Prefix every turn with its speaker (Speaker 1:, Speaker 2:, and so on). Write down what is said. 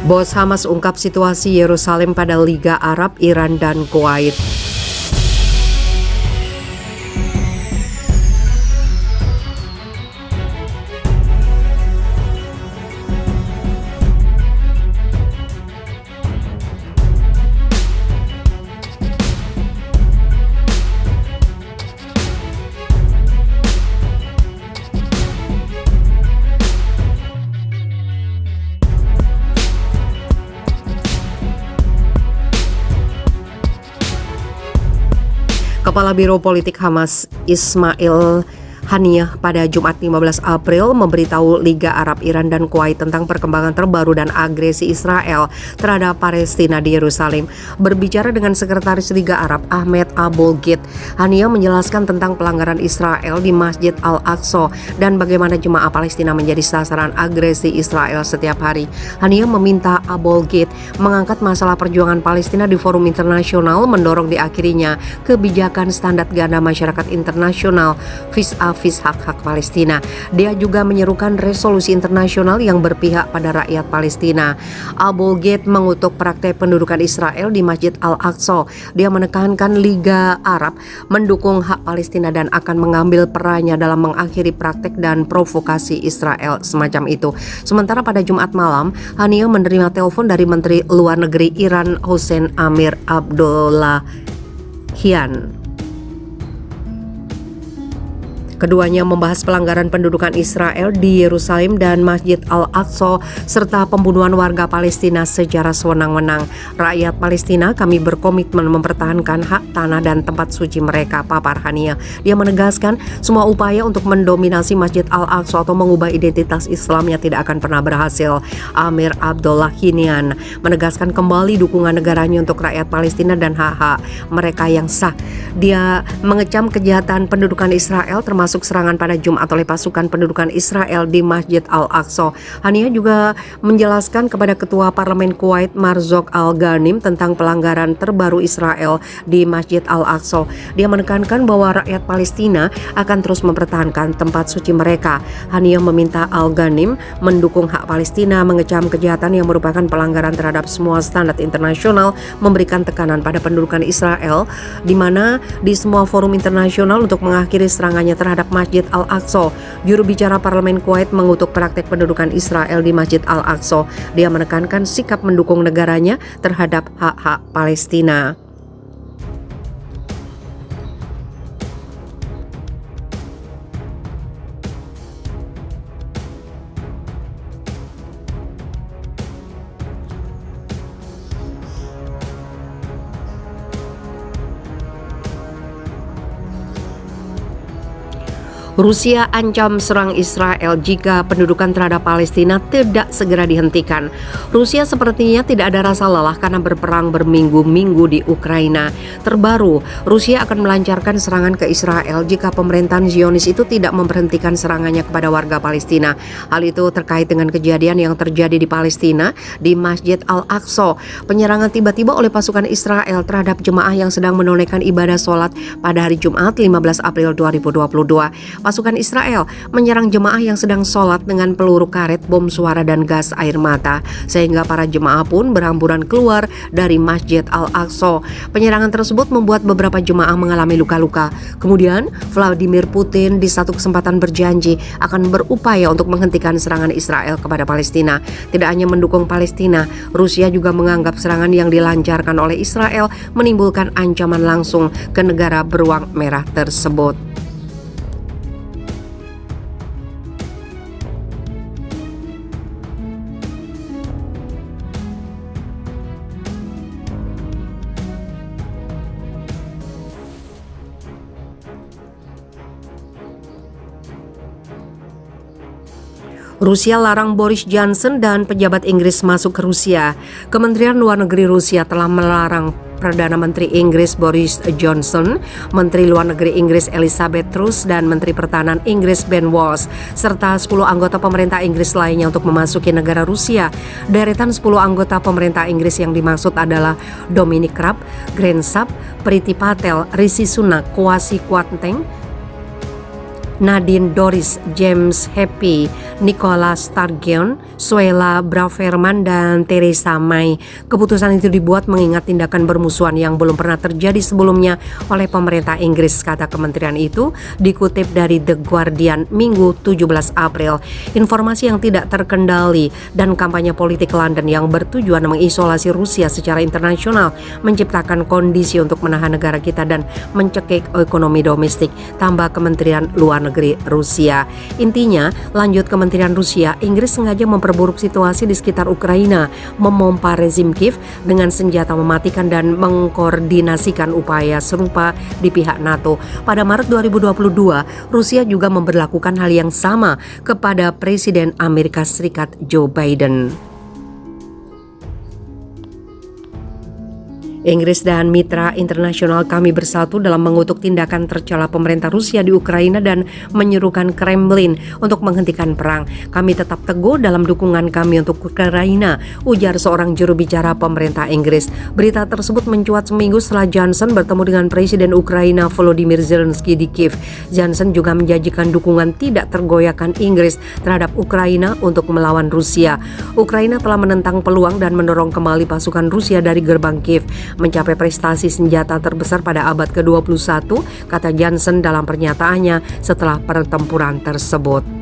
Speaker 1: Bos Hamas ungkap situasi Yerusalem pada Liga Arab, Iran, dan Kuwait. Kepala Biro Politik Hamas Ismail Haniyeh pada Jumat 15 April memberitahu Liga Arab, Iran, dan Kuwait tentang perkembangan terbaru dan agresi Israel terhadap Palestina di Yerusalem. Berbicara dengan Sekretaris Liga Arab Ahmed Abul-Gheit, Haniyeh menjelaskan tentang pelanggaran Israel di Masjid Al-Aqsa dan bagaimana jemaah Palestina menjadi sasaran agresi Israel setiap hari. Haniyeh meminta Abul-Gheit mengangkat masalah perjuangan Palestina di forum internasional, mendorong diakhirinya kebijakan standar ganda masyarakat internasional vis-a-vis hak-hak Palestina. Dia juga menyerukan resolusi internasional yang berpihak pada rakyat Palestina. Abul-Gheit mengutuk praktek pendudukan Israel di Masjid Al-Aqsa. Dia menekankan Liga Arab mendukung hak Palestina dan akan mengambil perannya dalam mengakhiri praktek dan provokasi Israel semacam itu. Sementara pada Jumat malam, Haniyeh menerima telepon dari Menteri Luar Negeri Iran Hossein Amir Abdollahian. Keduanya membahas pelanggaran pendudukan Israel di Yerusalem dan Masjid Al-Aqsa serta pembunuhan warga Palestina secara sewenang-wenang. Rakyat Palestina, kami berkomitmen mempertahankan hak tanah dan tempat suci mereka, papar Haniyeh. Dia menegaskan semua upaya untuk mendominasi Masjid Al-Aqsa atau mengubah identitas Islamnya tidak akan pernah berhasil. Amir Abdollahian menegaskan kembali dukungan negaranya untuk rakyat Palestina dan hak-hak mereka yang sah. Dia mengecam kejahatan pendudukan Israel termasuk serangan pada Jumat oleh pasukan pendudukan Israel di Masjid Al-Aqsa. Haniyeh juga menjelaskan kepada Ketua Parlemen Kuwait Marzouk Al-Ghanim tentang pelanggaran terbaru Israel di Masjid Al-Aqsa. Dia menekankan bahwa rakyat Palestina akan terus mempertahankan tempat suci mereka. Haniyeh meminta Al-Ghanim mendukung hak Palestina, mengecam kejahatan yang merupakan pelanggaran terhadap semua standar internasional, memberikan tekanan pada pendudukan Israel di mana di semua forum internasional untuk mengakhiri serangannya terhadap Masjid Al-Aqsa. Juru bicara Parlemen Kuwait mengutuk praktek pendudukan Israel di Masjid Al-Aqsa. Dia menekankan sikap mendukung negaranya terhadap hak-hak Palestina. Rusia ancam serang Israel jika pendudukan terhadap Palestina tidak segera dihentikan. Rusia sepertinya tidak ada rasa lelah karena berperang berminggu-minggu di Ukraina. Terbaru, Rusia akan melancarkan serangan ke Israel jika pemerintahan Zionis itu tidak memberhentikan serangannya kepada warga Palestina. Hal itu terkait dengan kejadian yang terjadi di Palestina di Masjid Al-Aqsa. Penyerangan tiba-tiba oleh pasukan Israel terhadap jemaah yang sedang menunaikan ibadah sholat pada hari Jumat 15 April 2022. Pasukan Israel menyerang jemaah yang sedang sholat dengan peluru karet, bom suara, dan gas air mata, sehingga para jemaah pun berhamburan keluar dari Masjid Al-Aqsa. Penyerangan tersebut membuat beberapa jemaah mengalami luka-luka. Kemudian, Vladimir Putin di satu kesempatan berjanji akan berupaya untuk menghentikan serangan Israel kepada Palestina. Tidak hanya mendukung Palestina, Rusia juga menganggap serangan yang dilancarkan oleh Israel menimbulkan ancaman langsung ke negara beruang merah tersebut. Rusia larang Boris Johnson dan pejabat Inggris masuk ke Rusia. Kementerian Luar Negeri Rusia telah melarang Perdana Menteri Inggris Boris Johnson, Menteri Luar Negeri Inggris Elizabeth Truss, dan Menteri Pertahanan Inggris Ben Wallace, serta 10 anggota pemerintah Inggris lainnya untuk memasuki negara Rusia. Deretan 10 anggota pemerintah Inggris yang dimaksud adalah Dominic Raab, Grant Shapps, Priti Patel, Rishi Sunak, Kwasi Kwarteng, Nadine Dorries, James Happy, Nicola Sturgeon, Suella Braverman, dan Theresa May. Keputusan itu dibuat mengingat tindakan bermusuhan yang belum pernah terjadi sebelumnya oleh pemerintah Inggris, kata kementerian itu, dikutip dari The Guardian Minggu 17 April. Informasi yang tidak terkendali dan kampanye politik London yang bertujuan mengisolasi Rusia secara internasional menciptakan kondisi untuk menahan negara kita dan mencekik ekonomi domestik, tambah Kementerian Luar Negeri Rusia. Intinya, lanjut Kementerian Rusia, Inggris sengaja memperburuk situasi di sekitar Ukraina, memompa rezim Kiev dengan senjata mematikan dan mengkoordinasikan upaya serupa di pihak NATO. Pada Maret 2022, Rusia juga memberlakukan hal yang sama kepada Presiden Amerika Serikat Joe Biden. Inggris dan mitra internasional kami bersatu dalam mengutuk tindakan tercela pemerintah Rusia di Ukraina dan menyerukan Kremlin untuk menghentikan perang. Kami tetap teguh dalam dukungan kami untuk Ukraina, ujar seorang juru bicara pemerintah Inggris. Berita tersebut mencuat seminggu setelah Johnson bertemu dengan Presiden Ukraina Volodymyr Zelensky di Kiev. Johnson juga menjanjikan dukungan tidak tergoyahkan Inggris terhadap Ukraina untuk melawan Rusia. Ukraina telah menentang peluang dan mendorong kembali pasukan Rusia dari gerbang Kiev, mencapai prestasi senjata terbesar pada abad ke-21, kata Johnson dalam pernyataannya setelah pertempuran tersebut.